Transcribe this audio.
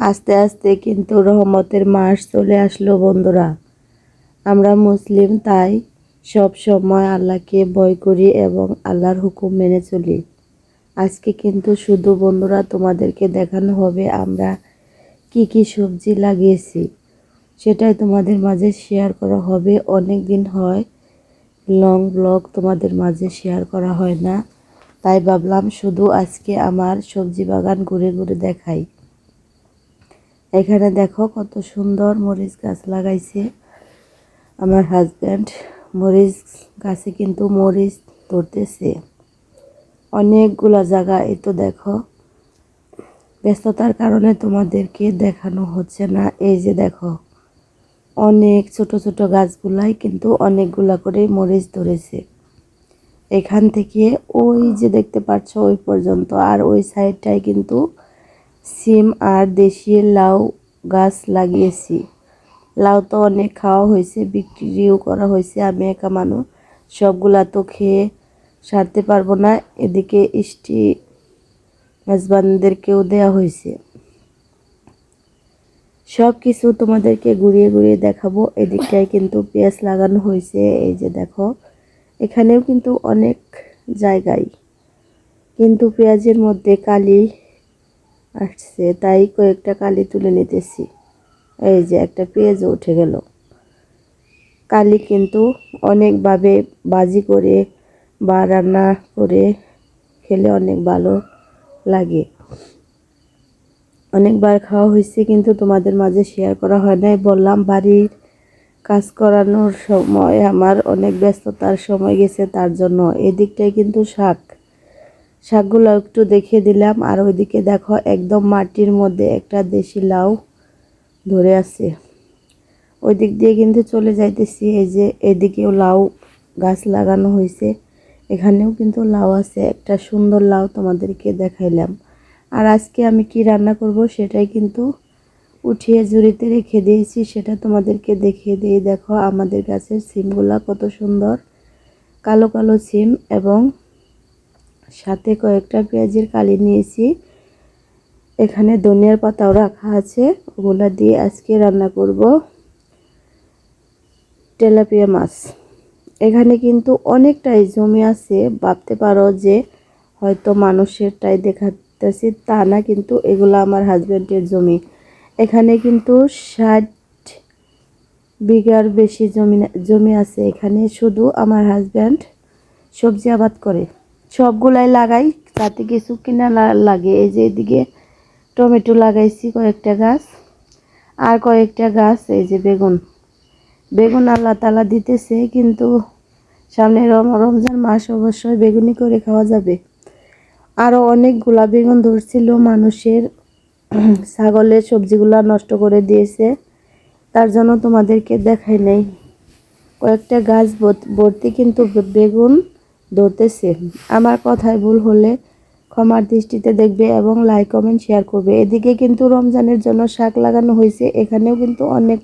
আস্তে আস্তে কিন্তু রহমতের মাস চলে আসলো বন্ধুরা। আমরা মুসলিম, তাই সব সময় আল্লাহকে ভয় করি এবং আল্লাহর হুকুম মেনে চলি। আজকে কিন্তু শুধু বন্ধুরা তোমাদেরকে দেখানো হবে আমরা কি কি সবজি লাগিয়েছি, সেটাই তোমাদের মাঝে শেয়ার করা হবে। অনেক দিন হয় লং ব্লগ তোমাদের মাঝে শেয়ার করা হয় না, তাই ভাবলাম শুধু আজকে আমার সবজি বাগান ঘুরে ঘুরে দেখাই। এখানে দেখো কত সুন্দর মরিচ গাছ লাগাইছে আমার হাজব্যান্ড। মরিচ গাছে কিন্তু মরিচ ধরতেছে অনেকগুলা জায়গা। এই তো দেখো, ব্যস্ততার কারণে তোমাদেরকে দেখানো হচ্ছে না। এই যে দেখো, অনেক ছোট ছোট গাছগুলাই কিন্তু অনেকগুলা করে মরিচ ধরেছে। এখান থেকে ওই যে দেখতে পাচ্ছ ওই পর্যন্ত, আর ওই সাইডটায় কিন্তু সিম আর দেশি লাউ গাছ লাগিয়েছি। লাউ তো অনেক খাওয়া হয়েছে, বিক্রিও করা হয়েছে। আমি একা মানুষ, সবগুলা তো খেয়ে সারতে পারবো না। এদিকে মেজবানদেরকেও দেওয়া হয়েছে। সব কিছু তোমাদেরকে ঘুরিয়ে ঘুরিয়ে দেখাবো। এদিকটায় কিন্তু পেঁয়াজ লাগানো হয়েছে। এই যে দেখো, এখানেও কিন্তু অনেক জায়গায় কিন্তু পেঁয়াজের মধ্যে কালি আসছে, তাই কয়েকটা কালি তুলে নিতেছি। এই যে একটা পেঁয়াজও উঠে গেল। কালি কিন্তু অনেকভাবে ভাজি করে বা রান্না করে খেলে অনেক ভালো লাগে। অনেকবার খাওয়া হয়েছে কিন্তু তোমাদের মাঝে শেয়ার করা হয় নাই। বললাম বাড়ির কাজ করানোর সময় আমার অনেক ব্যস্ততার সময় গেছে, তার জন্য। এদিকটায় কিন্তু শাকগুলো একটু দেখিয়ে দিলাম। আর ওইদিকে দেখো, একদম মাটির মধ্যে একটা দেশি লাউ ধরে আছে। ওই দিক দিয়ে কিন্তু চলে যাইতেছি। এই যে এদিকেও লাউ গাছ লাগানো হয়েছে, এখানেও কিন্তু লাউ আছে। একটা সুন্দর লাউ তোমাদেরকে দেখাইলাম। আর আজকে আমি কি রান্না করব সেটাই কিন্তু উঠিয়ে ঝুড়িতে রেখে দিয়েছি, সেটা তোমাদেরকে দেখিয়ে দিয়ে। দেখো আমাদের গাছের সিমগুলা কত সুন্দর, কালো কালো সিম, এবং সাথে কয়েকটা পেঁয়াজের কালি নিয়েছি। এখানে ধনিয়ার পাতাও রাখা আছে, ওগুলা দিয়ে আজকে রান্না করব তেলাপিয়া মাছ। এখানে কিন্তু অনেকটাই জমি আছে। ভাবতে পারো যে হয়তো মানুষেরটাই দেখাতেছি, তা না, কিন্তু এগুলো আমার হাজব্যান্ডের জমি। এখানে কিন্তু 60 বিঘার বেশি জমি আছে। এখানে শুধু আমার হাজব্যান্ড সবজি আবাদ করে, সবগুলাই লাগাই যাতে কিছু কিনা লাগে। এই যে এদিকে টমেটো লাগাইছি কয়েকটা গাছ, আর কয়েকটা গাছ এই যে বেগুন আল্লাহ তালা দিতেছে, কিন্তু সামনে রমজান মাস, অবশ্যই বেগুনি করে খাওয়া যাবে। আরও অনেকগুলা বেগুন ধরছিল, মানুষের ছাগলের সবজিগুলা নষ্ট করে দিয়েছে, তার জন্য তোমাদেরকে দেখাই নাই। কয়েকটা গাছ ভর্তি কিন্তু বেগুন ধরতেছে। আমার কথায় ভুল হলে ক্ষমার দৃষ্টিতে দেখবে এবং লাইক কমেন্ট শেয়ার করবে। এদিকে কিন্তু রমজানের জন্য শাক লাগানো হয়েছে, এখানেও কিন্তু অনেক